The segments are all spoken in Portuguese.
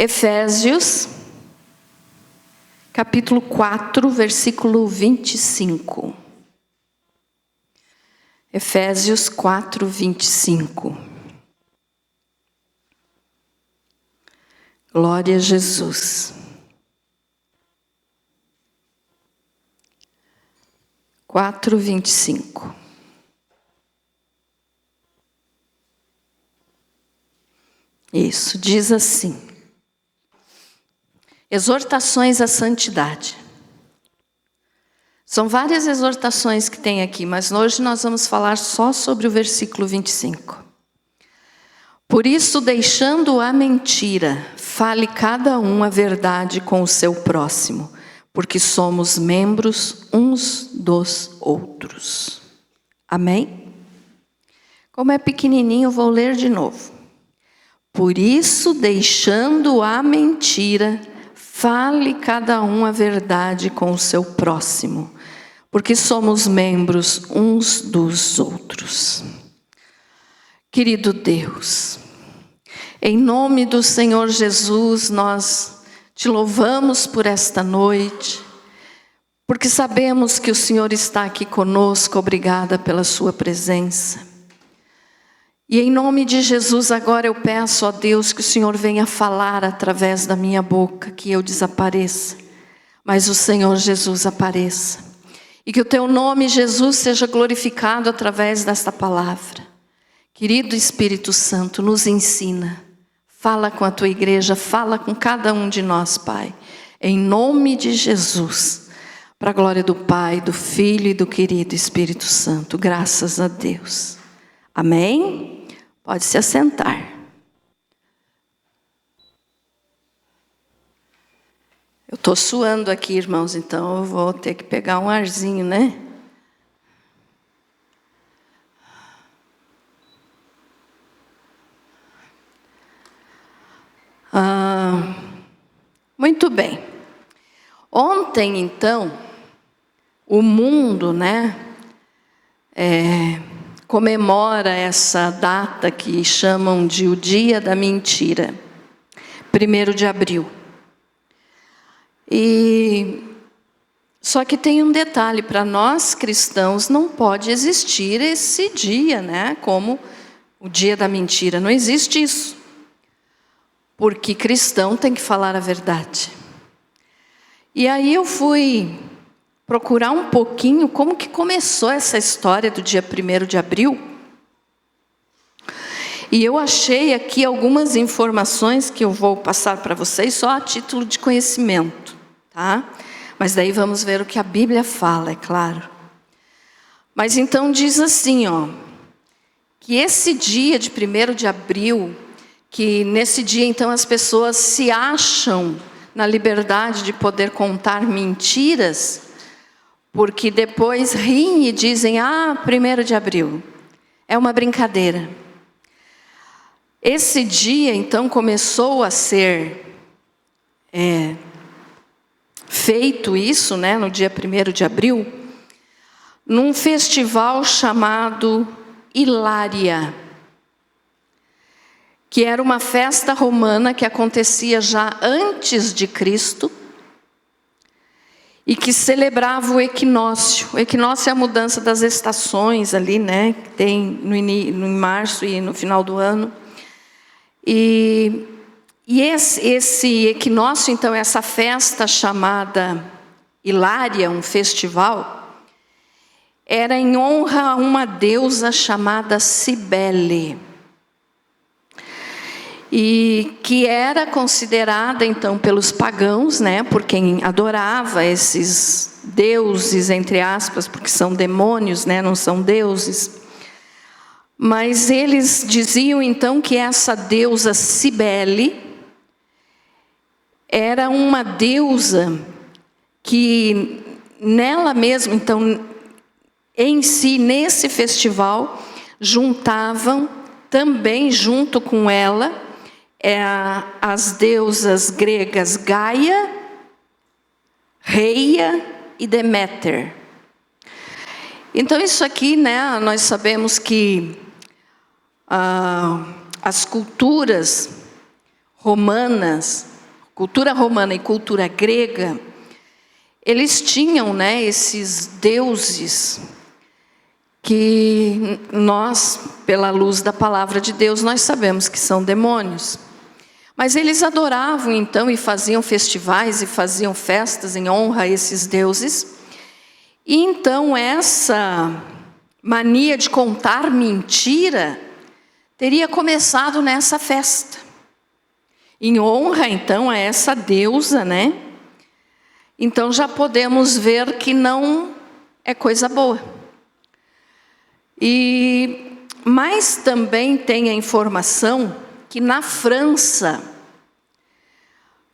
Efésios, capítulo 4, versículo 25. Efésios 4, 25. Glória a Jesus. 4, 25. Isso, diz assim: exortações à santidade. São várias exortações que tem aqui, mas hoje nós vamos falar só sobre o versículo 25. Por isso, deixando a mentira, fale cada um a verdade com o seu próximo, porque somos membros uns dos outros. Amém? Como é pequenininho, vou ler de novo. Por isso, deixando a mentira, fale cada um a verdade com o seu próximo, porque somos membros uns dos outros. Querido Deus, em nome do Senhor Jesus, nós te louvamos por esta noite, porque sabemos que o Senhor está aqui conosco. Obrigada pela sua presença. E em nome de Jesus, agora eu peço a Deus que o Senhor venha falar através da minha boca, que eu desapareça, mas o Senhor Jesus apareça. E que o teu nome, Jesus, seja glorificado através desta palavra. Querido Espírito Santo, nos ensina. Fala com a tua igreja, fala com cada um de nós, Pai. Em nome de Jesus, para a glória do Pai, do Filho e do querido Espírito Santo. Graças a Deus. Amém? Pode se assentar. Eu estou suando aqui, irmãos, então eu vou ter que pegar um arzinho, né? Muito bem. Ontem, então, o mundo, comemora essa data que chamam de o Dia da Mentira, 1º de abril. Só que tem um detalhe, para nós cristãos não pode existir esse dia, como o Dia da Mentira, não existe isso. Porque cristão tem que falar a verdade. E aí eu fui procurar um pouquinho como que começou essa história do dia 1º de abril. E eu achei aqui algumas informações que eu vou passar para vocês só a título de conhecimento, tá? Mas daí vamos ver o que a Bíblia fala, é claro. Mas então diz assim, que esse dia de 1º de abril, que nesse dia então as pessoas se acham na liberdade de poder contar mentiras, porque depois riem e dizem, 1º de abril, é uma brincadeira. Esse dia então começou a ser feito isso, no dia 1º de abril, num festival chamado Hilária, que era uma festa romana que acontecia já antes de Cristo e que celebrava o equinócio. O equinócio é a mudança das estações ali, que tem no março e no final do ano. E esse equinócio, então, essa festa chamada Hilária, um festival, era em honra a uma deusa chamada Cibele. E que era considerada então pelos pagãos, por quem adorava esses deuses, entre aspas, porque são demônios, não são deuses. Mas eles diziam então que essa deusa Cibele era uma deusa que nela mesma, então, em si, nesse festival, juntavam também junto com ela as deusas gregas Gaia, Reia e Deméter. Então isso aqui, nós sabemos que as culturas romanas, cultura romana e cultura grega, eles tinham, né, esses deuses que nós, pela luz da palavra de Deus, nós sabemos que são demônios. Mas eles adoravam então e faziam festivais e faziam festas em honra a esses deuses. E então essa mania de contar mentira teria começado nessa festa. Em honra então a essa deusa, né? Então já podemos ver que não é coisa boa. Mas também tem a informação que na França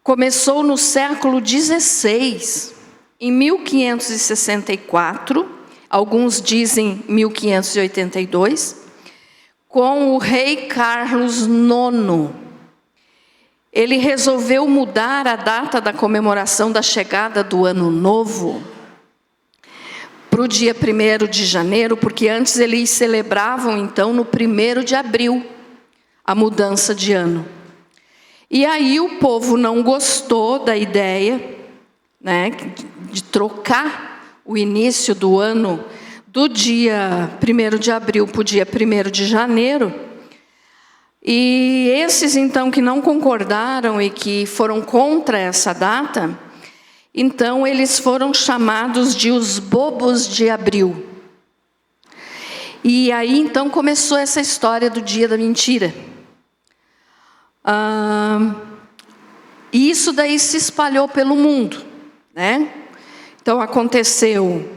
começou no século XVI, em 1564, alguns dizem 1582, com o rei Carlos IX. Ele resolveu mudar a data da comemoração da chegada do Ano Novo para o dia 1º de janeiro, porque antes eles celebravam então no 1º de abril a mudança de ano. E aí o povo não gostou da ideia, né, de trocar o início do ano do dia 1º de abril para o dia 1º de janeiro. E esses então que não concordaram e que foram contra essa data, então eles foram chamados de os bobos de abril. E aí então começou essa história do dia da mentira. E isso daí se espalhou pelo mundo, né? Então aconteceu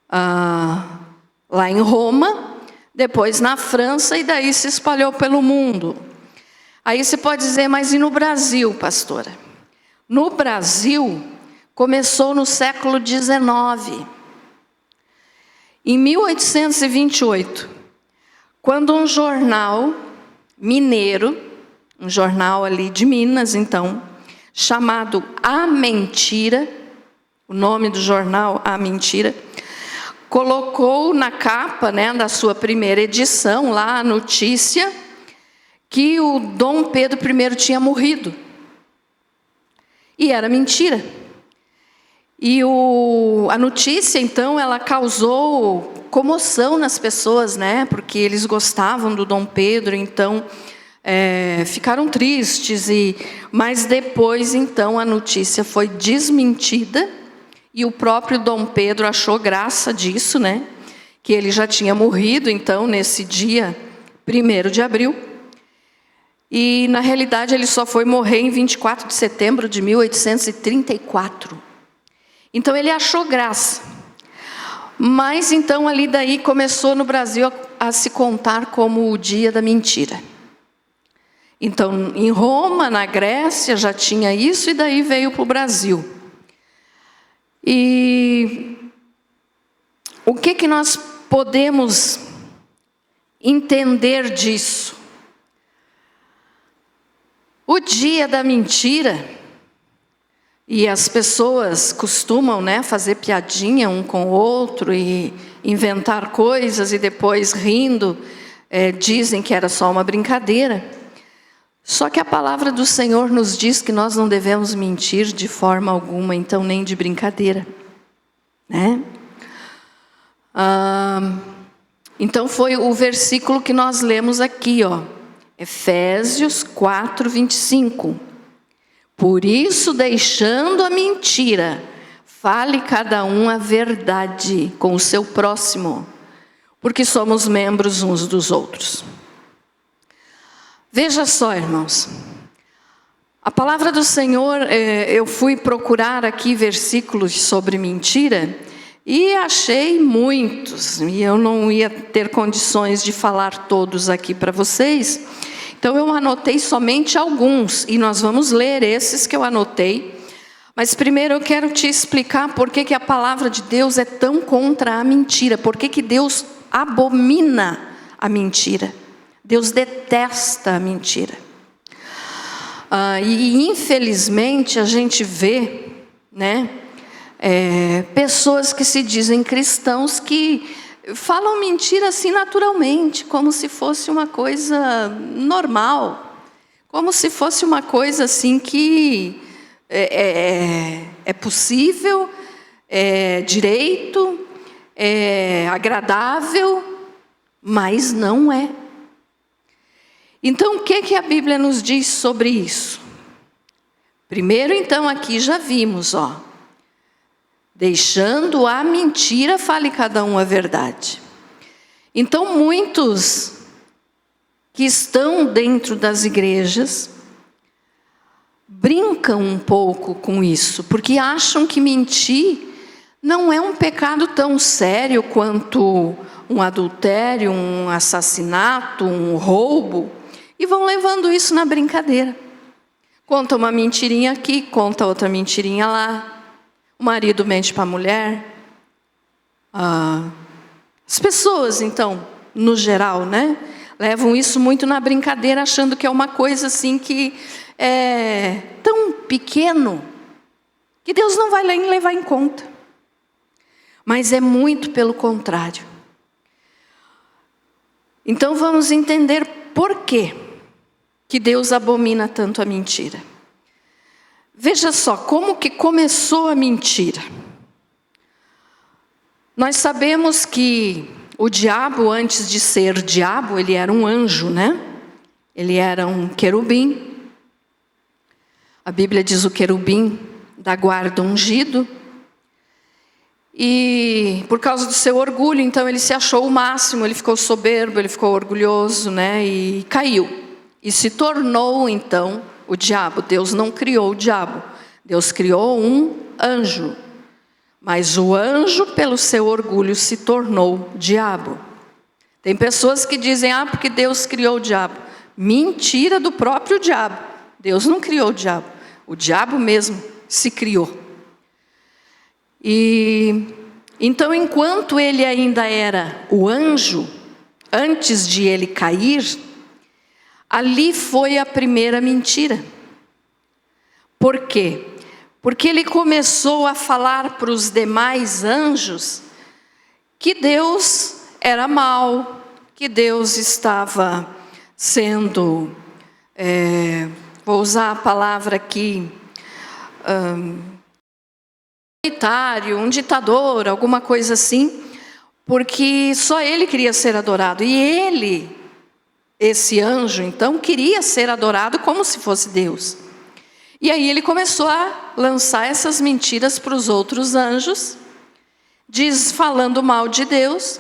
lá em Roma, depois na França, e daí se espalhou pelo mundo. Aí você pode dizer, mas e no Brasil, pastora? No Brasil, começou no século XIX. Em 1828, quando um jornal mineiro, um jornal ali de Minas, então, chamado A Mentira, o nome do jornal A Mentira, colocou na capa, né, da sua primeira edição, lá a notícia que o Dom Pedro I tinha morrido. E era mentira. E a notícia, então, ela causou comoção nas pessoas, né, porque eles gostavam do Dom Pedro, então ficaram tristes. Mas depois, então, a notícia foi desmentida. E o próprio Dom Pedro achou graça disso, né? Que ele já tinha morrido, então, nesse dia 1º de abril. E, na realidade, ele só foi morrer em 24 de setembro de 1834. Então, ele achou graça. Mas, então, ali daí começou no Brasil a se contar como o dia da mentira. Então, em Roma, na Grécia, já tinha isso, e daí veio para o Brasil. E o que nós podemos entender disso? O dia da mentira, e as pessoas costumam, né, fazer piadinha um com o outro e inventar coisas e depois rindo, dizem que era só uma brincadeira. Só que a palavra do Senhor nos diz que nós não devemos mentir de forma alguma, então nem de brincadeira, né? Então foi o versículo que nós lemos aqui, ó, Efésios 4, 25. Por isso, deixando a mentira, fale cada um a verdade com o seu próximo, porque somos membros uns dos outros. Veja só, irmãos, a palavra do Senhor, eu fui procurar aqui versículos sobre mentira e achei muitos, e eu não ia ter condições de falar todos aqui para vocês, então eu anotei somente alguns, e nós vamos ler esses que eu anotei. Mas primeiro eu quero te explicar por que a palavra de Deus é tão contra a mentira, por que Deus abomina a mentira. Deus detesta a mentira. E infelizmente a gente vê, né, pessoas que se dizem cristãos que falam mentira assim naturalmente, como se fosse uma coisa normal, como se fosse uma coisa assim que é possível, é direito, é agradável, mas não é. Então, o que a Bíblia nos diz sobre isso? Primeiro, então, aqui já vimos, deixando a mentira, fale cada um a verdade. Então, muitos que estão dentro das igrejas brincam um pouco com isso, porque acham que mentir não é um pecado tão sério quanto um adultério, um assassinato, um roubo, e vão levando isso na brincadeira. Conta uma mentirinha aqui, conta outra mentirinha lá. O marido mente para a mulher. As pessoas, então, no geral, né, levam isso muito na brincadeira, achando que é uma coisa assim que é tão pequeno que Deus não vai levar em conta. Mas é muito pelo contrário. Então vamos entender por quê que Deus abomina tanto a mentira. Veja só, como que começou a mentira? Nós sabemos que o diabo, antes de ser diabo, ele era um anjo, né? Ele era um querubim. A Bíblia diz o querubim da guarda ungido. E por causa do seu orgulho, então ele se achou o máximo, ele ficou soberbo, ele ficou orgulhoso, né? E caiu. E se tornou, então, o diabo. Deus não criou o diabo. Deus criou um anjo. Mas o anjo, pelo seu orgulho, se tornou diabo. Tem pessoas que dizem, porque Deus criou o diabo. Mentira do próprio diabo. Deus não criou o diabo. O diabo mesmo se criou. E então, enquanto ele ainda era o anjo, antes de ele cair, ali foi a primeira mentira. Por quê? Porque ele começou a falar para os demais anjos que Deus era mau, que Deus estava sendo, vou usar a palavra aqui, um ditador, alguma coisa assim, porque só ele queria ser adorado. E ele, esse anjo, então, queria ser adorado como se fosse Deus. E aí ele começou a lançar essas mentiras para os outros anjos, falando mal de Deus.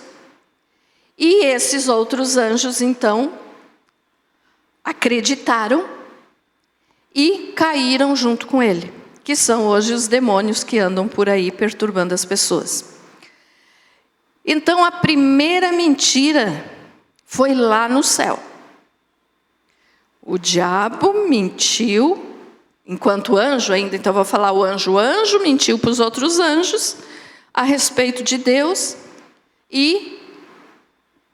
E esses outros anjos, então, acreditaram e caíram junto com ele, que são hoje os demônios que andam por aí perturbando as pessoas. Então, a primeira mentira foi lá no céu. O diabo mentiu, enquanto anjo ainda, então vou falar o anjo mentiu para os outros anjos a respeito de Deus e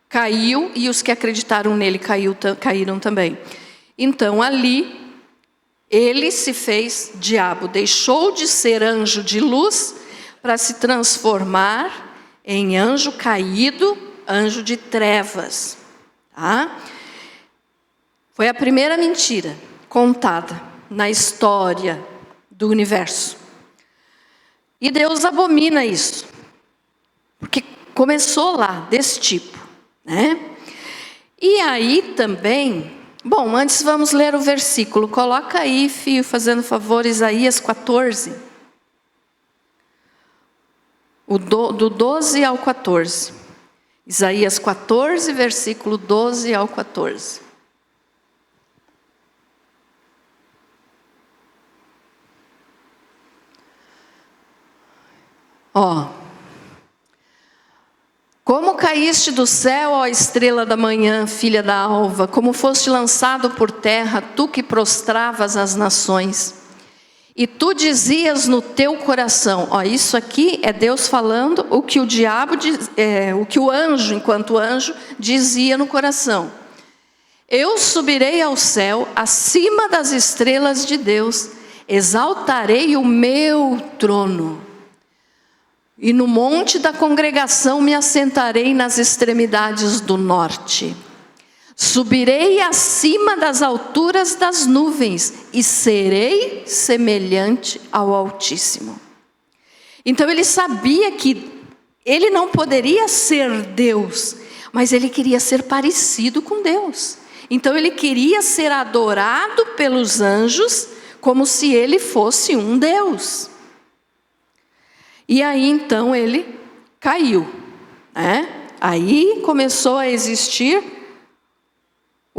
caiu, e os que acreditaram nele caíram também. Então ali ele se fez diabo, deixou de ser anjo de luz para se transformar em anjo caído, anjo de trevas. Tá? Foi a primeira mentira contada na história do universo. E Deus abomina isso, porque começou lá, desse tipo, né? E aí também, bom, antes vamos ler o versículo. Coloca aí, filho, fazendo favor, Isaías 14. Do 12 ao 14. Isaías 14, versículo 12 ao 14. Como caíste do céu, ó estrela da manhã, filha da alva, como foste lançado por terra, tu que prostravas as nações. E tu dizias no teu coração, isso aqui é Deus falando o que o diabo, o que o anjo, enquanto anjo, dizia no coração. Eu subirei ao céu, acima das estrelas de Deus, exaltarei o meu trono. E no monte da congregação me assentarei nas extremidades do norte. Subirei acima das alturas das nuvens e serei semelhante ao Altíssimo. Então ele sabia que ele não poderia ser Deus, mas ele queria ser parecido com Deus. Então ele queria ser adorado pelos anjos como se ele fosse um Deus. E aí então ele caiu, né? Aí começou a existir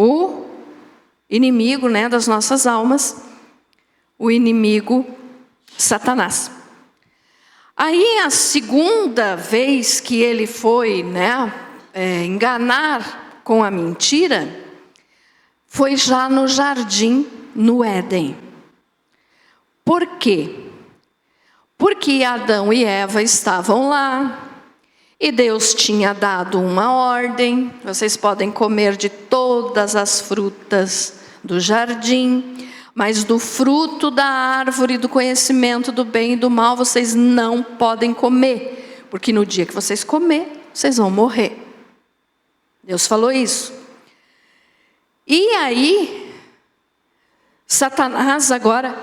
o inimigo, né, das nossas almas, o inimigo Satanás. Aí a segunda vez que ele foi, né, enganar com a mentira, foi já no jardim, no Éden. Por quê? Porque Adão e Eva estavam lá, e Deus tinha dado uma ordem: vocês podem comer de todas as frutas do jardim, mas do fruto da árvore do conhecimento do bem e do mal vocês não podem comer, porque no dia que vocês comer, vocês vão morrer. Deus falou isso. E aí, Satanás agora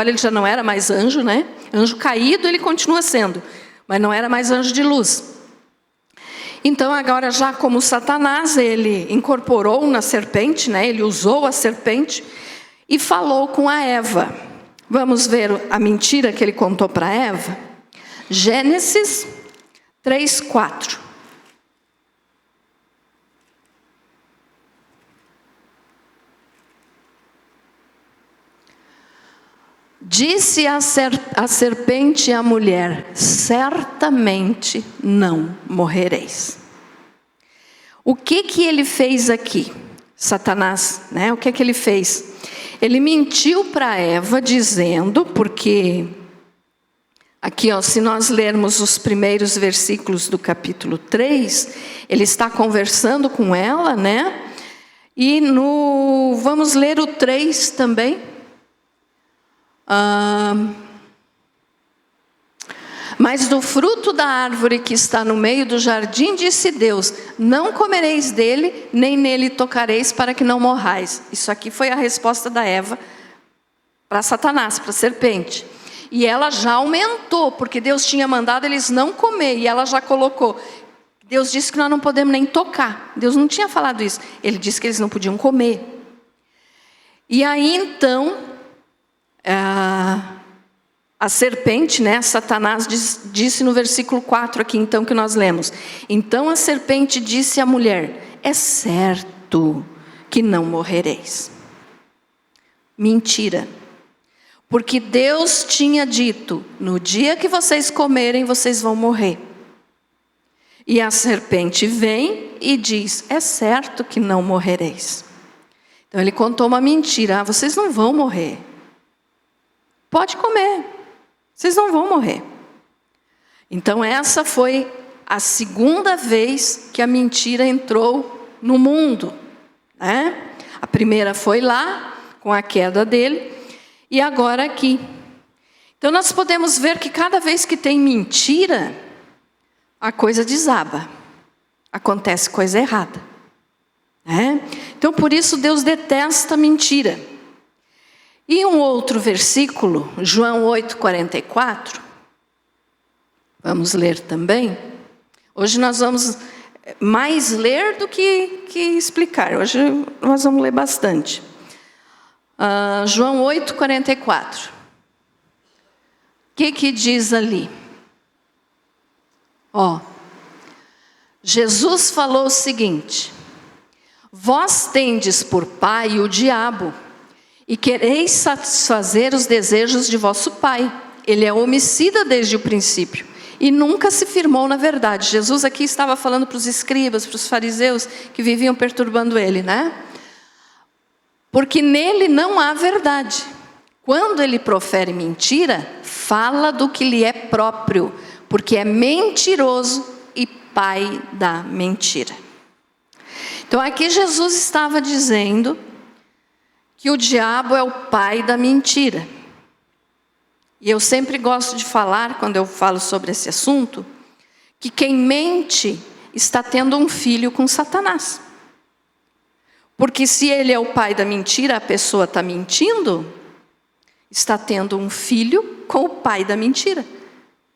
ele já não era mais anjo, né? Anjo caído ele continua sendo, mas não era mais anjo de luz. Então agora, já como Satanás, ele incorporou na serpente, né? Ele usou a serpente e falou com a Eva. Vamos ver a mentira que ele contou para Eva? Gênesis 3:4. Disse a serpente à mulher: certamente não morrereis. O que ele fez aqui? Satanás, né? O que ele fez? Ele mentiu para Eva dizendo, porque aqui, ó, se nós lermos os primeiros versículos do capítulo 3, ele está conversando com ela, né? E vamos ler o 3 também. Mas do fruto da árvore que está no meio do jardim, disse Deus: não comereis dele, nem nele tocareis, para que não morrais. Isso aqui foi a resposta da Eva para Satanás, para a serpente. E ela já aumentou, porque Deus tinha mandado eles não comer, e ela já colocou. Deus disse que nós não podemos nem tocar. Deus não tinha falado isso. Ele disse que eles não podiam comer. E aí então, a serpente, né, Satanás disse no versículo 4 aqui, então, que nós lemos: então a serpente disse à mulher: é certo que não morrereis. Mentira. Porque Deus tinha dito: no dia que vocês comerem, vocês vão morrer. E a serpente vem e diz: é certo que não morrereis. Então ele contou uma mentira: vocês não vão morrer. Pode comer, vocês não vão morrer. Então essa foi a segunda vez que a mentira entrou no mundo, né? A primeira foi lá, com a queda dele, e agora aqui. Então nós podemos ver que cada vez que tem mentira, a coisa desaba, acontece coisa errada, né? Então por isso Deus detesta a mentira. E um outro versículo, João 8:44, vamos ler também. Hoje nós vamos mais ler do que explicar, hoje nós vamos ler bastante. João 8:44. O que diz ali? Jesus falou o seguinte: vós tendes por pai o diabo, e quereis satisfazer os desejos de vosso pai. Ele é homicida desde o princípio, e nunca se firmou na verdade. Jesus aqui estava falando para os escribas, para os fariseus, que viviam perturbando ele, né? Porque nele não há verdade. Quando ele profere mentira, fala do que lhe é próprio, porque é mentiroso e pai da mentira. Então aqui Jesus estava dizendo que o diabo é o pai da mentira. E eu sempre gosto de falar, quando eu falo sobre esse assunto, que quem mente está tendo um filho com Satanás. Porque se ele é o pai da mentira, a pessoa está mentindo, está tendo um filho com o pai da mentira.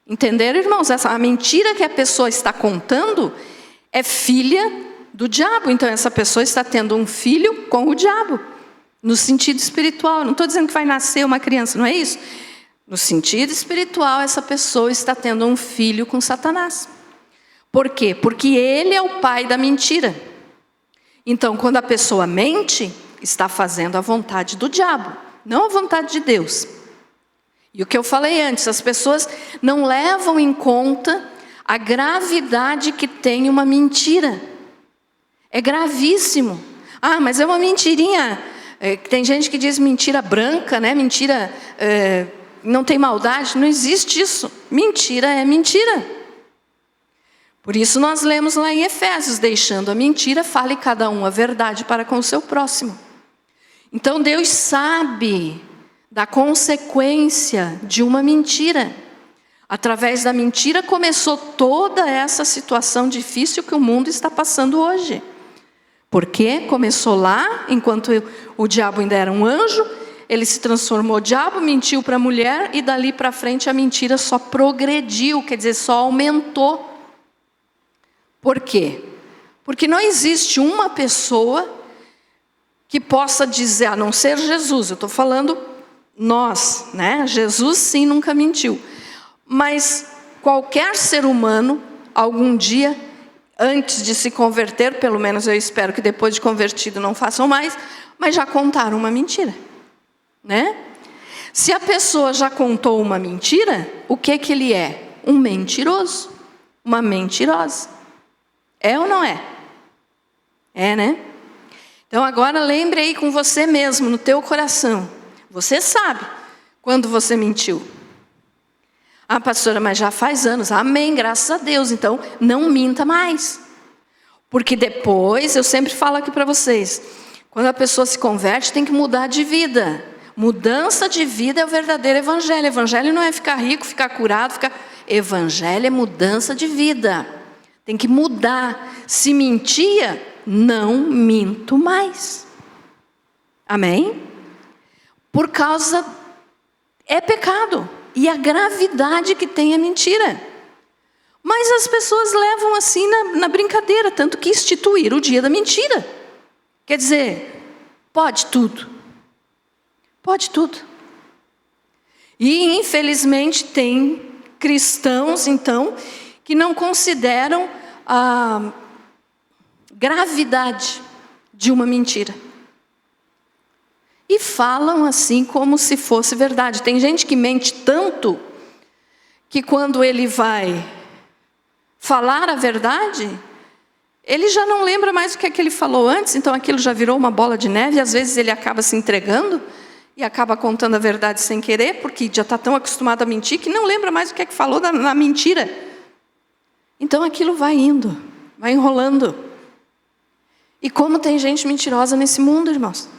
Entenderam, irmãos? A mentira que a pessoa está contando é filha do diabo. Então essa pessoa está tendo um filho com o diabo. No sentido espiritual. Não estou dizendo que vai nascer uma criança, não é isso? No sentido espiritual, essa pessoa está tendo um filho com Satanás. Por quê? Porque ele é o pai da mentira. Então, quando a pessoa mente, está fazendo a vontade do diabo, não a vontade de Deus. E o que eu falei antes, as pessoas não levam em conta a gravidade que tem uma mentira. É gravíssimo. Ah, mas é uma mentirinha. Tem gente que diz mentira branca, né? Mentira, não tem maldade. Não existe isso. Mentira é mentira. Por isso nós lemos lá em Efésios, deixando a mentira, fale cada um a verdade para com o seu próximo. Então Deus sabe da consequência de uma mentira. Através da mentira começou toda essa situação difícil que o mundo está passando hoje. Porque começou lá, enquanto o diabo ainda era um anjo, ele se transformou em diabo, mentiu para a mulher, e dali para frente a mentira só progrediu, quer dizer, só aumentou. Por quê? Porque não existe uma pessoa que possa dizer, a não ser Jesus, eu estou falando nós, né? Jesus sim nunca mentiu. Mas qualquer ser humano, algum dia, antes de se converter, pelo menos eu espero que depois de convertido não façam mais, mas já contaram uma mentira, né? Se a pessoa já contou uma mentira, o que que ele é? Um mentiroso, uma mentirosa. É ou não é? É, né? Então agora lembre aí com você mesmo, no teu coração. Você sabe quando você mentiu. Ah, pastora, mas já faz anos. Amém, graças a Deus. Então não minta mais. Porque depois, eu sempre falo aqui para vocês, quando a pessoa se converte, tem que mudar de vida. Mudança de vida é o verdadeiro evangelho. Evangelho não é ficar rico, ficar curado, Evangelho é mudança de vida. Tem que mudar. Se mentia, não minto mais. Amém? Por causa, é pecado. E a gravidade que tem a mentira. Mas as pessoas levam assim na brincadeira, tanto que instituíram o dia da mentira. Quer dizer, pode tudo. Pode tudo. E infelizmente tem cristãos, então, que não consideram a gravidade de uma mentira. E falam assim como se fosse verdade. Tem gente que mente tanto que quando ele vai falar a verdade, ele já não lembra mais o que é que ele falou antes, então aquilo já virou uma bola de neve, e às vezes ele acaba se entregando e acaba contando a verdade sem querer, porque já está tão acostumado a mentir que não lembra mais o que é que falou na mentira. Então aquilo vai indo, vai enrolando. E como tem gente mentirosa nesse mundo, irmãos?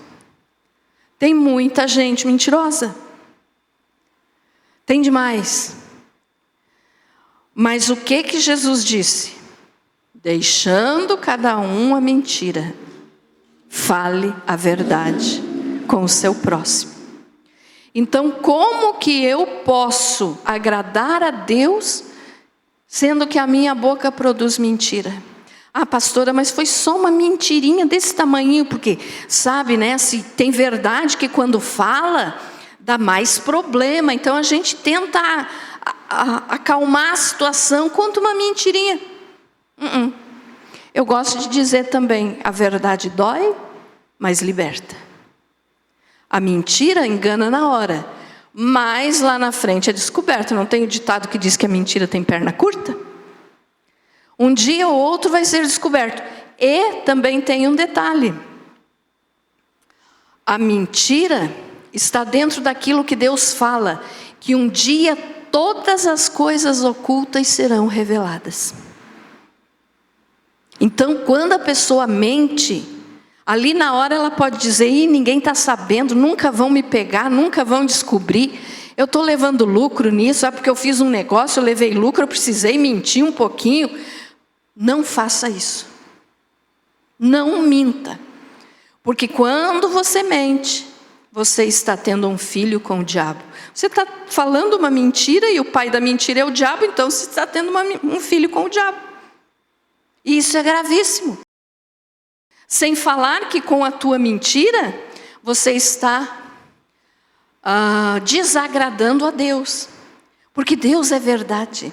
Tem muita gente mentirosa. Tem demais. Mas o que Jesus disse? Deixando cada um a mentira, fale a verdade com o seu próximo. Então, como que eu posso agradar a Deus, sendo que a minha boca produz mentira? Ah, pastora, mas foi só uma mentirinha desse tamanho, porque, sabe, né, se tem verdade que quando fala, dá mais problema. Então a gente tenta acalmar a situação, conta uma mentirinha. Eu gosto de dizer também, a verdade dói, mas liberta. A mentira engana na hora, mas lá na frente é descoberto. Não tem o ditado que diz que a mentira tem perna curta? Um dia ou outro vai ser descoberto. E também tem um detalhe. A mentira está dentro daquilo que Deus fala, que um dia todas as coisas ocultas serão reveladas. Então, quando a pessoa mente, ali na hora ela pode dizer, ninguém está sabendo, nunca vão me pegar, nunca vão descobrir, eu estou levando lucro nisso, porque eu fiz um negócio, eu levei lucro, eu precisei mentir um pouquinho. Não faça isso. Não minta. Porque quando você mente, você está tendo um filho com o diabo. Você está falando uma mentira e o pai da mentira é o diabo, então você está tendo um filho com o diabo. E isso é gravíssimo. Sem falar que com a tua mentira, você está desagradando a Deus. Porque Deus é verdade.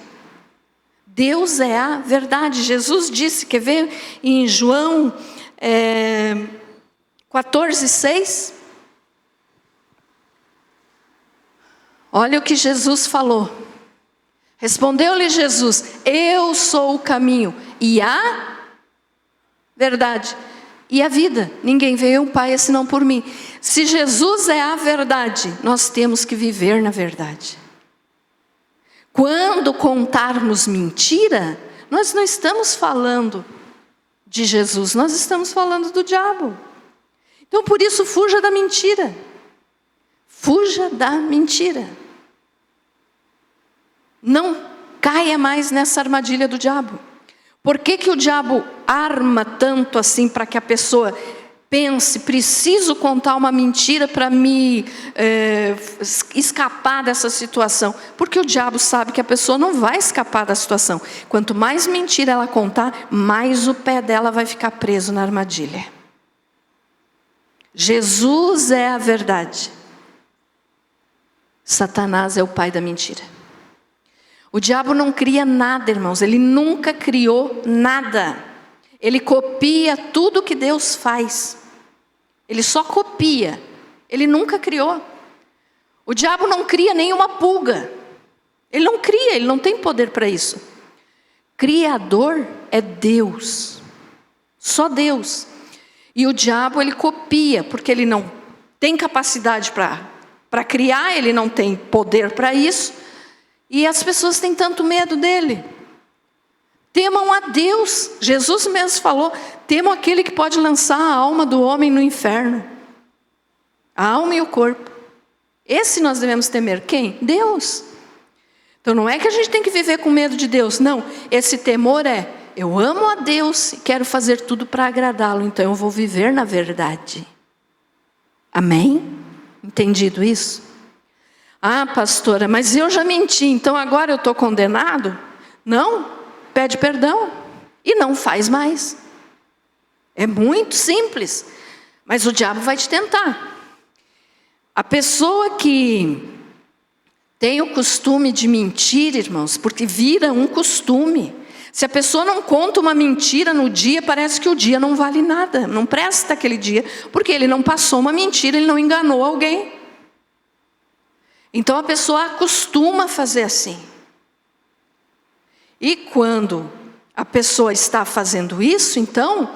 Deus é a verdade. Jesus disse, quer ver em João 14:6? Olha o que Jesus falou. Respondeu-lhe Jesus: eu sou o caminho e a verdade e a vida. Ninguém veio ao Pai senão por mim. Se Jesus é a verdade, nós temos que viver na verdade. Quando contarmos mentira, nós não estamos falando de Jesus, nós estamos falando do diabo. Então por isso fuja da mentira. Fuja da mentira. Não caia mais nessa armadilha do diabo. Por que o diabo arma tanto assim para que a pessoa pense, preciso contar uma mentira para me escapar dessa situação? Porque o diabo sabe que a pessoa não vai escapar da situação. Quanto mais mentira ela contar, mais o pé dela vai ficar preso na armadilha. Jesus é a verdade. Satanás é o pai da mentira. O diabo não cria nada, irmãos. Ele nunca criou nada. Ele copia tudo que Deus faz. Ele só copia. Ele nunca criou. O diabo não cria nenhuma pulga. Ele não cria, ele não tem poder para isso. Criador é Deus. Só Deus. E o diabo ele copia, porque ele não tem capacidade para criar, ele não tem poder para isso. E as pessoas têm tanto medo dele. Temam a Deus. Jesus mesmo falou: temam aquele que pode lançar a alma do homem no inferno. A alma e o corpo. Esse nós devemos temer. Quem? Deus. Então não é que a gente tem que viver com medo de Deus. Não, esse temor é: eu amo a Deus e quero fazer tudo para agradá-lo, então eu vou viver na verdade. Amém? Entendido isso? Ah, pastora, mas eu já menti, então agora eu estou condenado? Não, pede perdão e não faz mais. É muito simples, mas o diabo vai te tentar. A pessoa que tem o costume de mentir, irmãos, porque vira um costume. Se a pessoa não conta uma mentira no dia, parece que o dia não vale nada, não presta aquele dia, porque ele não passou uma mentira, ele não enganou alguém. Então a pessoa acostuma a fazer assim. E quando a pessoa está fazendo isso, então,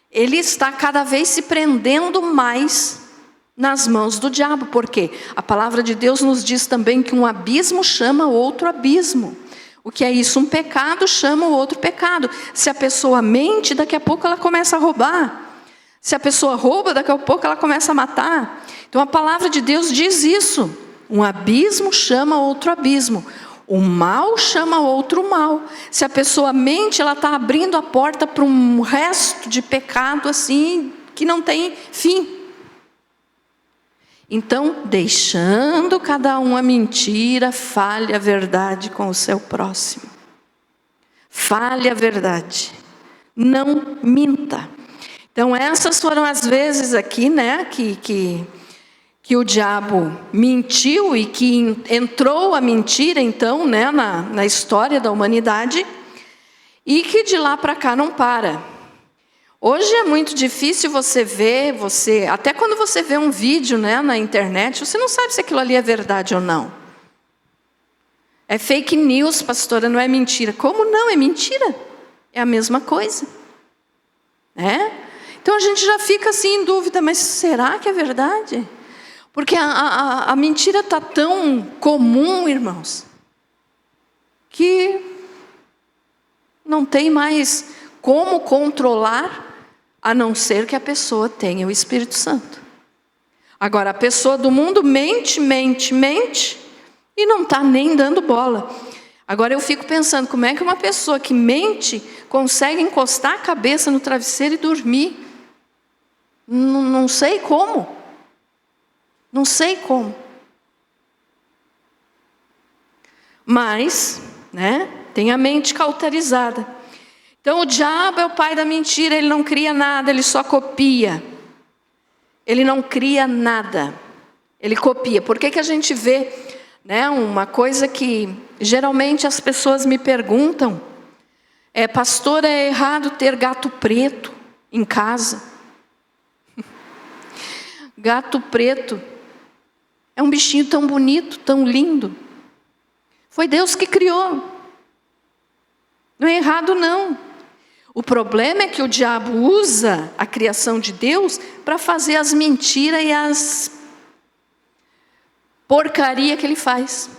ele está cada vez se prendendo mais nas mãos do diabo. Porque a palavra de Deus nos diz também que um abismo chama outro abismo. O que é isso? Um pecado chama o outro pecado. Se a pessoa mente, daqui a pouco ela começa a roubar. Se a pessoa rouba, daqui a pouco ela começa a matar. Então a palavra de Deus diz isso. Um abismo chama outro abismo. O mal chama outro mal. Se a pessoa mente, ela está abrindo a porta para um resto de pecado assim, que não tem fim. Então, deixando cada um a mentira, fale a verdade com o seu próximo. Fale a verdade. Não minta. Então, essas foram as vezes aqui, né, que o diabo mentiu e que entrou a mentira, então, né, na história da humanidade, e que de lá para cá não para. Hoje é muito difícil você ver, até quando você vê um vídeo, né, na internet, você não sabe se aquilo ali é verdade ou não. É fake news, pastora, não é mentira. Como não? É mentira. É a mesma coisa. Então a gente já fica assim em dúvida, mas será que é verdade? Porque a mentira está tão comum, irmãos, que não tem mais como controlar, a não ser que a pessoa tenha o Espírito Santo. Agora, a pessoa do mundo mente e não está nem dando bola. Agora eu fico pensando, como é que uma pessoa que mente consegue encostar a cabeça no travesseiro e dormir? Não sei como. Não sei como. Mas, né, tem a mente cauterizada. Então o diabo é o pai da mentira, ele não cria nada, ele só copia. Ele não cria nada, ele copia. Por que a gente vê, né, uma coisa que geralmente as pessoas me perguntam, pastor, é errado ter gato preto em casa? Gato preto é um bichinho tão bonito, tão lindo. Foi Deus que criou. Não é errado, não. O problema é que o diabo usa a criação de Deus para fazer as mentiras e as porcaria que ele faz.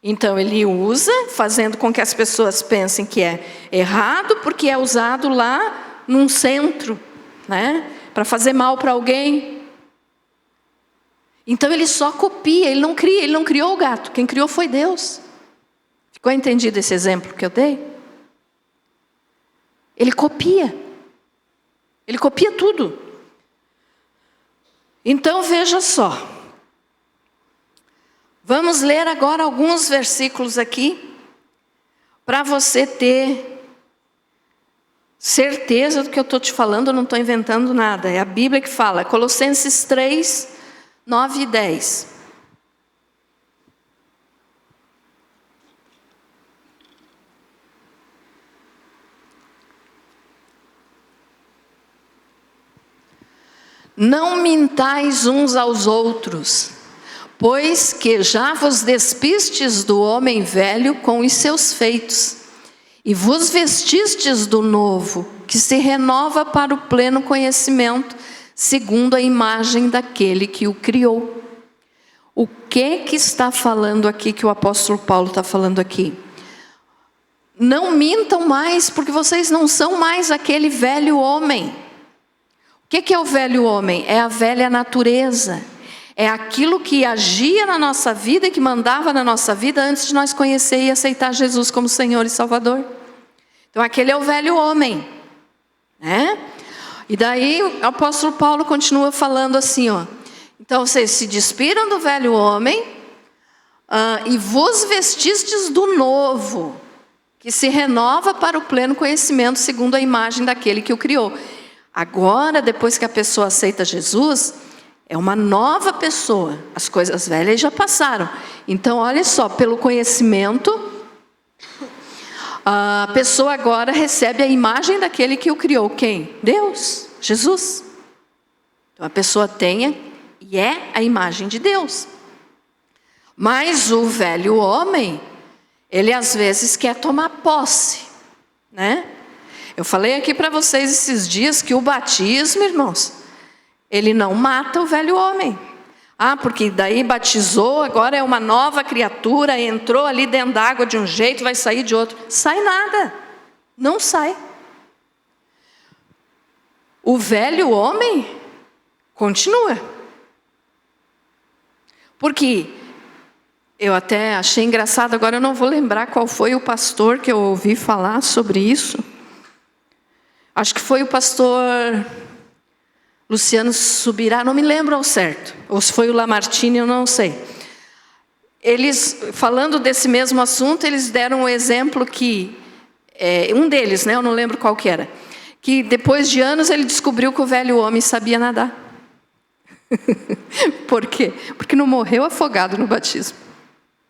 Então ele usa, fazendo com que as pessoas pensem que é errado, porque é usado lá num centro, né, para fazer mal para alguém. Então ele só copia, ele não cria, ele não criou o gato. Quem criou foi Deus. Ficou entendido esse exemplo que eu dei? Ele copia. Ele copia tudo. Então veja só. Vamos ler agora alguns versículos aqui, para você ter certeza do que eu estou te falando, eu não estou inventando nada. É a Bíblia que fala, Colossenses 3, 9 e 10. Não mintais uns aos outros, pois que já vos despistes do homem velho com os seus feitos, e vos vestistes do novo, que se renova para o pleno conhecimento, segundo a imagem daquele que o criou. O que está falando aqui, que o apóstolo Paulo está falando aqui? Não mintam mais, porque vocês não são mais aquele velho homem. O que é o velho homem? É a velha natureza. É aquilo que agia na nossa vida e que mandava na nossa vida antes de nós conhecer e aceitar Jesus como Senhor e Salvador. Então aquele é o velho homem, né? E daí o apóstolo Paulo continua falando assim, ó. Então vocês se despiram do velho homem e vos vestistes do novo, que se renova para o pleno conhecimento segundo a imagem daquele que o criou. Agora, depois que a pessoa aceita Jesus, é uma nova pessoa. As coisas velhas já passaram. Então, olha só, pelo conhecimento, a pessoa agora recebe a imagem daquele que o criou. Quem? Deus, Jesus. Então, a pessoa tem e é a imagem de Deus. Mas o velho homem, ele às vezes quer tomar posse, né? Eu falei aqui para vocês esses dias que o batismo, irmãos, ele não mata o velho homem. Porque daí batizou, agora é uma nova criatura, entrou ali dentro d'água de um jeito, vai sair de outro. Sai nada, não sai. O velho homem continua. Porque eu até achei engraçado, agora eu não vou lembrar qual foi o pastor que eu ouvi falar sobre isso. Acho que foi o pastor Luciano Subirá, não me lembro ao certo. Ou se foi o Lamartine, eu não sei. Eles, falando desse mesmo assunto, eles deram um exemplo que, um deles, né, eu não lembro qual que era, que depois de anos ele descobriu que o velho homem sabia nadar. Por quê? Porque não morreu afogado no batismo.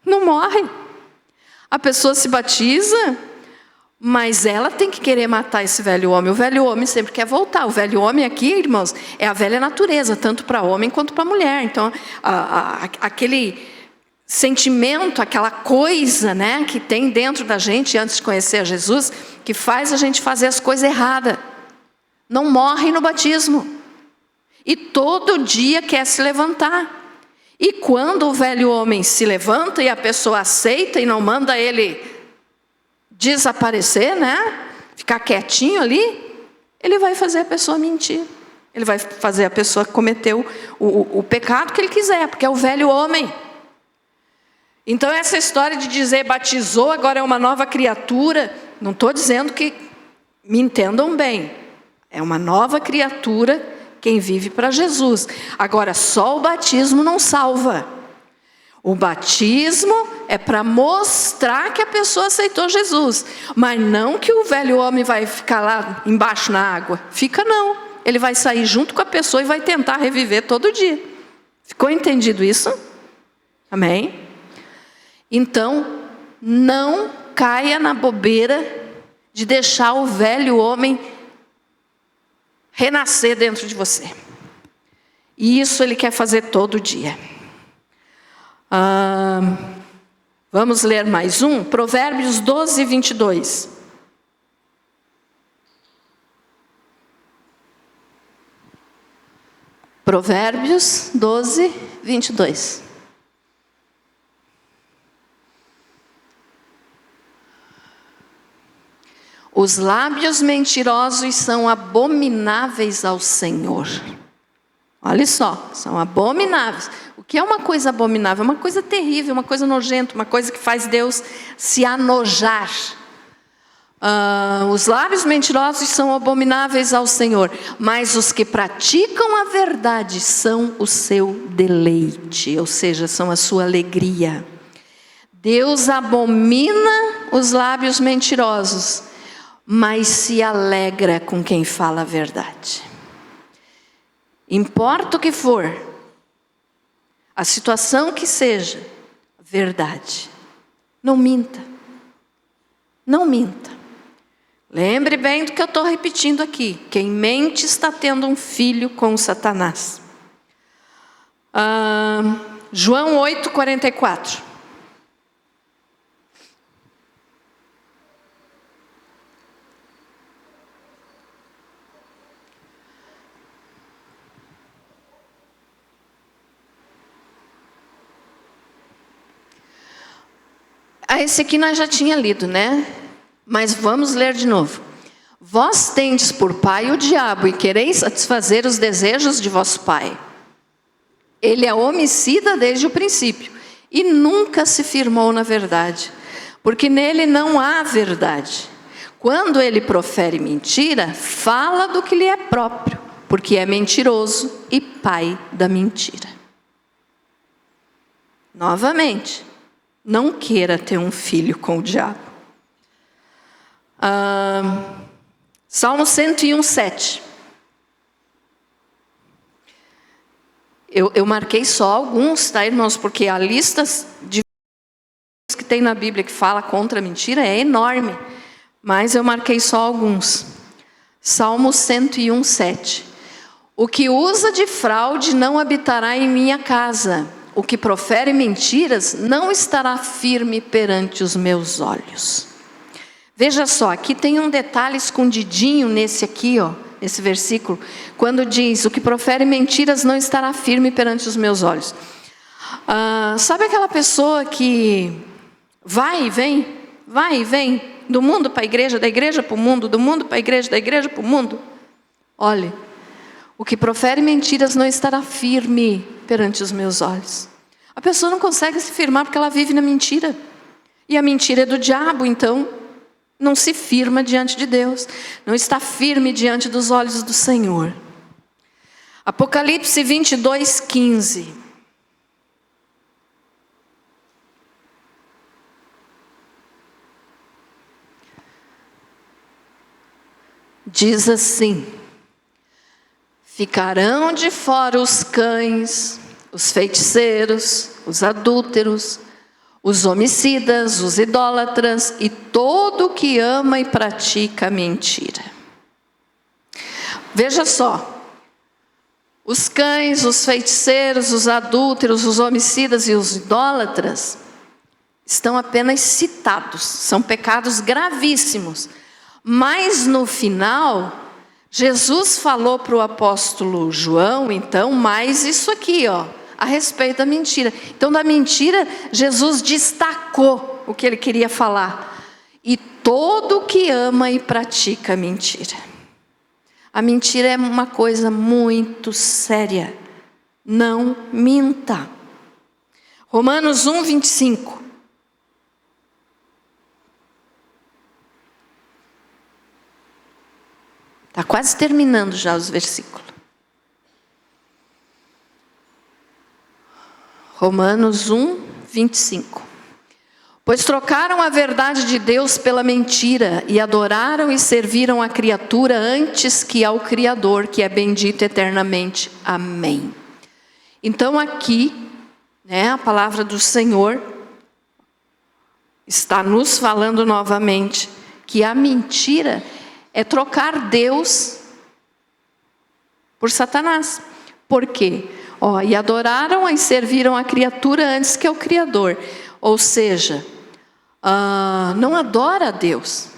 Não morre. A pessoa se batiza, mas ela tem que querer matar esse velho homem. O velho homem sempre quer voltar. O velho homem aqui, irmãos, é a velha natureza, tanto para homem quanto para mulher. Então, aquele sentimento, aquela coisa, né, que tem dentro da gente antes de conhecer a Jesus, que faz a gente fazer as coisas erradas, não morre no batismo. E todo dia quer se levantar. E quando o velho homem se levanta e a pessoa aceita e não manda ele desaparecer, né? Ficar quietinho ali, ele vai fazer a pessoa mentir. Ele vai fazer a pessoa cometer o pecado que ele quiser, porque é o velho homem. Então essa história de dizer batizou, agora é uma nova criatura, não estou dizendo que, me entendam bem, é uma nova criatura quem vive para Jesus. Agora, só o batismo não salva. O batismo é para mostrar que a pessoa aceitou Jesus. Mas não que o velho homem vai ficar lá embaixo na água. Fica não. Ele vai sair junto com a pessoa e vai tentar reviver todo dia. Ficou entendido isso? Amém? Então, não caia na bobeira de deixar o velho homem renascer dentro de você. E isso ele quer fazer todo dia. Vamos ler mais um? Provérbios 12, 22. Provérbios 12, 22. Os lábios mentirosos são abomináveis ao Senhor. Olha só, são abomináveis. O que é uma coisa abominável? É uma coisa terrível, uma coisa nojenta, uma coisa que faz Deus se anojar. Os lábios mentirosos são abomináveis ao Senhor, mas os que praticam a verdade são o seu deleite, ou seja, são a sua alegria. Deus abomina os lábios mentirosos, mas se alegra com quem fala a verdade. Importa o que for, a situação que seja, verdade. Não minta. Não minta. Lembre bem do que eu estou repetindo aqui. Quem mente está tendo um filho com Satanás. João 8, 44. Esse aqui nós já tinha lido, né? Mas vamos ler de novo. Vós tendes por pai o diabo e quereis satisfazer os desejos de vosso pai. Ele é homicida desde o princípio e nunca se firmou na verdade, porque nele não há verdade. Quando ele profere mentira, fala do que lhe é próprio, porque é mentiroso e pai da mentira. Novamente, não queira ter um filho com o diabo. Salmo 101, 7. Eu marquei só alguns, tá, irmãos? Porque a lista de que tem na Bíblia que fala contra a mentira é enorme. Mas eu marquei só alguns. Salmo 101, 7. O que usa de fraude não habitará em minha casa. O que profere mentiras não estará firme perante os meus olhos. Veja só, aqui tem um detalhe escondidinho nesse aqui, ó, esse versículo, quando diz, o que profere mentiras não estará firme perante os meus olhos. Sabe aquela pessoa que vai e vem, do mundo para a igreja, da igreja para o mundo, do mundo para a igreja, da igreja para o mundo? Olhe, o que profere mentiras não estará firme perante os meus olhos. A pessoa não consegue se firmar porque ela vive na mentira. E a mentira é do diabo, então não se firma diante de Deus. Não está firme diante dos olhos do Senhor. Apocalipse 22, 15. Diz assim: ficarão de fora os cães, os feiticeiros, os adúlteros, os homicidas, os idólatras e todo que ama e pratica mentira. Veja só, os cães, os feiticeiros, os adúlteros, os homicidas e os idólatras estão apenas citados, são pecados gravíssimos. Mas no final, Jesus falou para o apóstolo João, então, mais isso aqui, ó, a respeito da mentira. Então, da mentira, Jesus destacou o que ele queria falar. E todo que ama e pratica mentira. A mentira é uma coisa muito séria. Não minta. Romanos 1, 25. Está quase terminando já os versículos. Romanos 1, 25. Pois trocaram a verdade de Deus pela mentira e adoraram e serviram a criatura antes que ao Criador, que é bendito eternamente. Amém. Então aqui, a palavra do Senhor está nos falando novamente que a mentira é trocar Deus por Satanás. Por quê? E adoraram e serviram a criatura antes que ao Criador. Ou seja, não adora a Deus.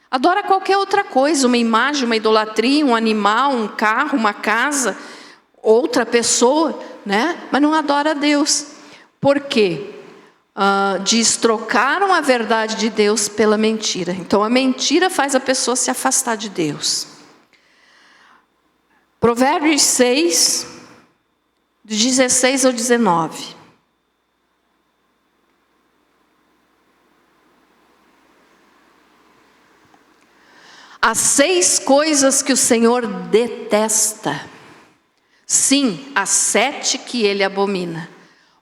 Adora qualquer outra coisa, uma imagem, uma idolatria, um animal, um carro, uma casa, outra pessoa, mas não adora a Deus. Por quê? Diz, trocaram a verdade de Deus pela mentira. Então a mentira faz a pessoa se afastar de Deus. Provérbios 6, de 16 ao 19. Há 6 coisas que o Senhor detesta. Sim, há 7 que Ele abomina: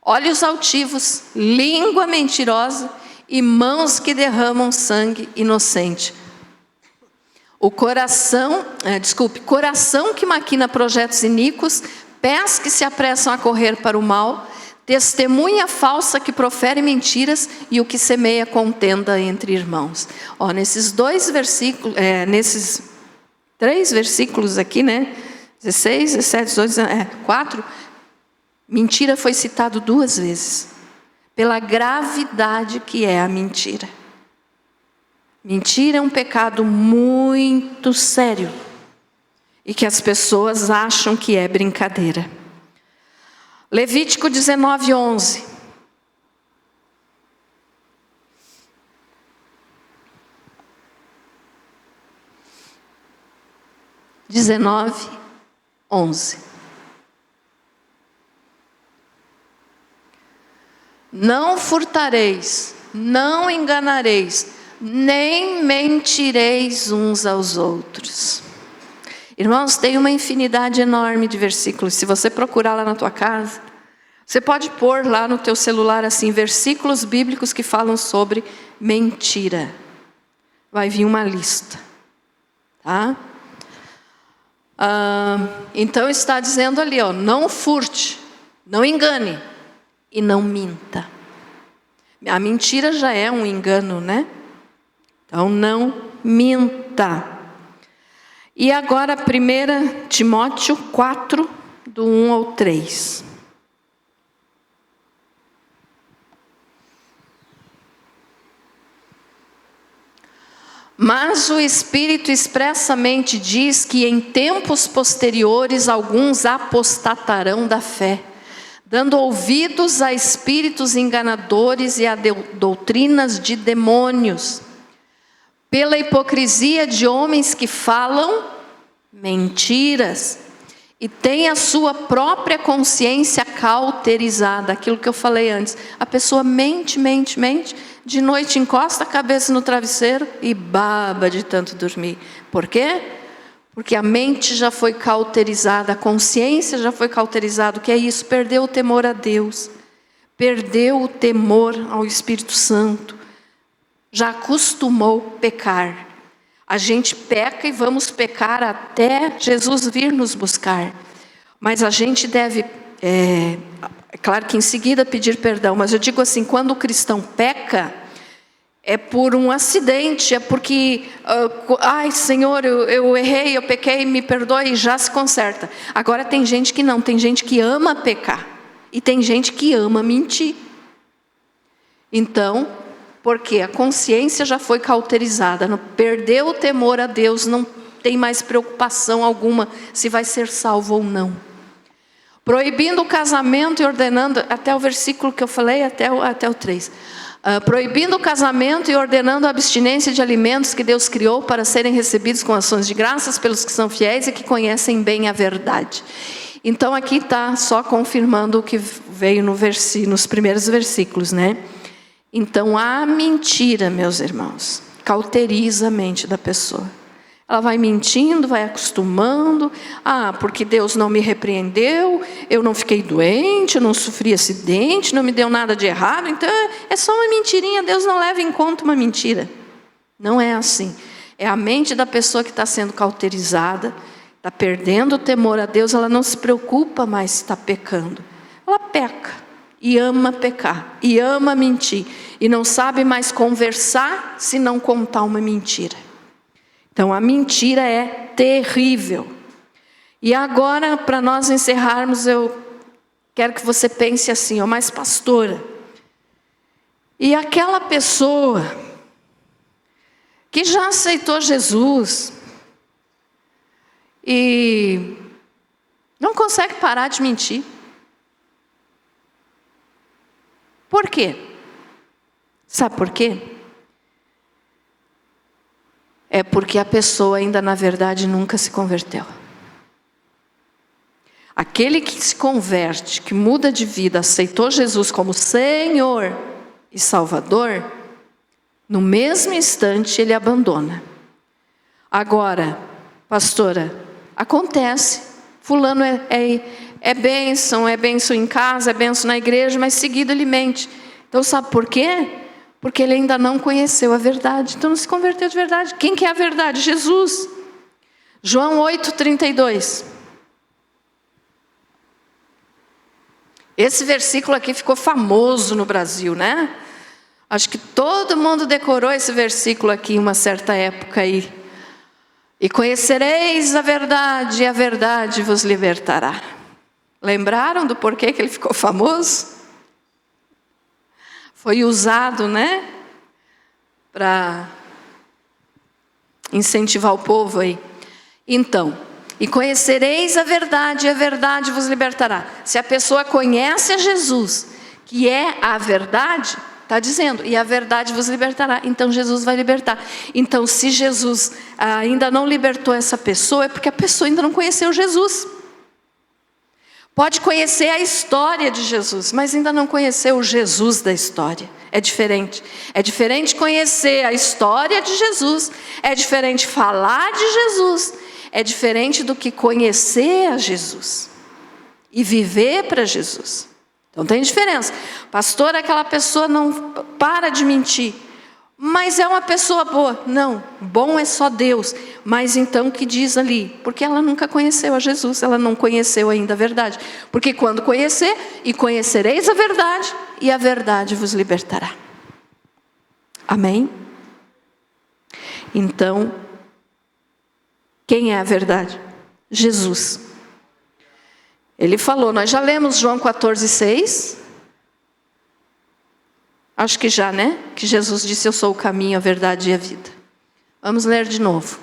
olhos altivos, língua mentirosa e mãos que derramam sangue inocente. Coração que maquina projetos iníquos, pés que se apressam a correr para o mal, testemunha falsa que profere mentiras e o que semeia contenda entre irmãos. Nesses 2 versículos, nesses 3 versículos aqui, 16, 17, 18, 4, mentira foi citado 2 vezes, pela gravidade que é a mentira. Mentira é um pecado muito sério e que as pessoas acham que é brincadeira. Levítico 19, 11. Não furtareis, não enganareis, nem mentireis uns aos outros. Irmãos, tem uma infinidade enorme de versículos. Se você procurar lá na tua casa, você pode pôr lá no teu celular assim, versículos bíblicos que falam sobre mentira. Vai vir uma lista, tá? Então está dizendo ali, não furte, não engane e não minta. A mentira já é um engano, Então não minta. E agora 1 Timóteo 4, do 1 ao 3. Mas o Espírito expressamente diz que em tempos posteriores alguns apostatarão da fé, dando ouvidos a espíritos enganadores e a doutrinas de demônios, pela hipocrisia de homens que falam mentiras e têm a sua própria consciência cauterizada. Aquilo que eu falei antes, a pessoa mente, de noite encosta a cabeça no travesseiro e baba de tanto dormir. Por quê? Porque a mente já foi cauterizada, a consciência já foi cauterizada. O que é isso? Perdeu o temor a Deus, perdeu o temor ao Espírito Santo, já acostumou pecar. A gente peca e vamos pecar até Jesus vir nos buscar. Mas a gente deve, claro que em seguida pedir perdão, mas eu digo assim, quando o cristão peca, é por um acidente, é porque, Senhor, eu errei, eu pequei, me perdoe, e já se conserta. Agora tem gente que não, tem gente que ama pecar, e tem gente que ama mentir. Então, porque a consciência já foi cauterizada, perdeu o temor a Deus, não tem mais preocupação alguma se vai ser salvo ou não. Proibindo o casamento e ordenando, até o versículo que eu falei, até o 3. Proibindo o casamento e ordenando a abstinência de alimentos que Deus criou para serem recebidos com ações de graças pelos que são fiéis e que conhecem bem a verdade. Então aqui está só confirmando o que veio nos primeiros versículos, Então a mentira, meus irmãos, cauteriza a mente da pessoa. Ela vai mentindo, vai acostumando. Porque Deus não me repreendeu, eu não fiquei doente, eu não sofri acidente, não me deu nada de errado, então é só uma mentirinha, Deus não leva em conta uma mentira. Não é assim. É a mente da pessoa que está sendo cauterizada, está perdendo o temor a Deus, ela não se preocupa mais se está pecando. Ela peca e ama pecar, e ama mentir, e não sabe mais conversar se não contar uma mentira. Então a mentira é terrível. E agora, para nós encerrarmos, eu quero que você pense assim, mas pastora, e aquela pessoa que já aceitou Jesus e não consegue parar de mentir? Por quê? Sabe por quê? É porque a pessoa ainda na verdade nunca se converteu. Aquele que se converte, que muda de vida, aceitou Jesus como Senhor e Salvador, no mesmo instante ele abandona. Agora, pastora, acontece, fulano é bênção em casa, é bênção na igreja, mas seguido ele mente. Então sabe por quê? Porque ele ainda não conheceu a verdade, então não se converteu de verdade. Quem que é a verdade? Jesus. João 8:32. Esse versículo aqui ficou famoso no Brasil, né? Acho que todo mundo decorou esse versículo aqui em uma certa época aí. E conhecereis a verdade, e a verdade vos libertará. Lembraram do porquê que ele ficou famoso? Foi usado, né? Para incentivar o povo aí. Então, e conhecereis a verdade vos libertará. Se a pessoa conhece a Jesus, que é a verdade, está dizendo, e a verdade vos libertará. Então Jesus vai libertar. Então se Jesus ainda não libertou essa pessoa, é porque a pessoa ainda não conheceu Jesus. Pode conhecer a história de Jesus, mas ainda não conheceu o Jesus da história. É diferente. É diferente conhecer a história de Jesus. É diferente falar de Jesus. É diferente do que conhecer a Jesus e viver para Jesus. Então tem diferença. Pastor, aquela pessoa não para de mentir, mas é uma pessoa boa. Não, bom é só Deus. Mas então o que diz ali? Porque ela nunca conheceu a Jesus, ela não conheceu ainda a verdade. Porque quando conhecer, e conhecereis a verdade, e a verdade vos libertará. Amém? Então, quem é a verdade? Jesus. Ele falou, nós já lemos João 14:6. Acho que já, né? Que Jesus disse, eu sou o caminho, a verdade e a vida. Vamos ler de novo.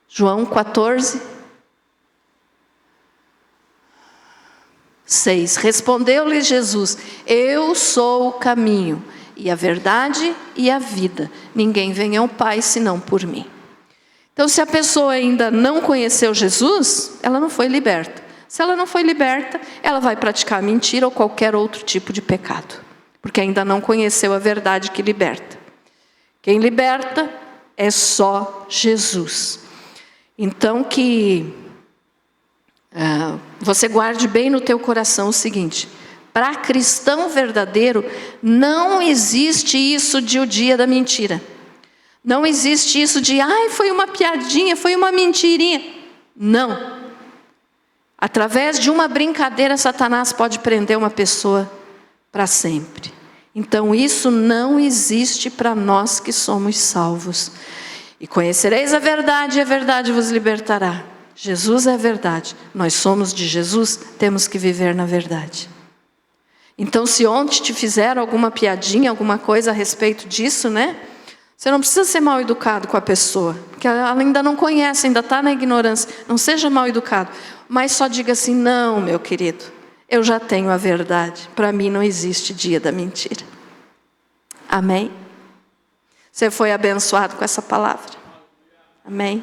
João 14:6. Respondeu-lhe Jesus, eu sou o caminho e a verdade e a vida. Ninguém vem ao Pai senão por mim. Então, se a pessoa ainda não conheceu Jesus, ela não foi liberta. Se ela não foi liberta, ela vai praticar mentira ou qualquer outro tipo de pecado. Porque ainda não conheceu a verdade que liberta. Quem liberta é só Jesus. Então que você guarde bem no teu coração o seguinte. Para cristão verdadeiro, não existe isso de o dia da mentira. Não existe isso de, foi uma piadinha, foi uma mentirinha. Não. Através de uma brincadeira, Satanás pode prender uma pessoa para sempre. Então isso não existe para nós que somos salvos. E conhecereis a verdade, e a verdade vos libertará. Jesus é a verdade. Nós somos de Jesus, temos que viver na verdade. Então se ontem te fizeram alguma piadinha, alguma coisa a respeito disso, né? Você não precisa ser mal educado com a pessoa, porque ela ainda não conhece, ainda está na ignorância. Não seja mal educado, mas só diga assim, não, meu querido, eu já tenho a verdade. Para mim não existe dia da mentira. Amém? Você foi abençoado com essa palavra? Amém?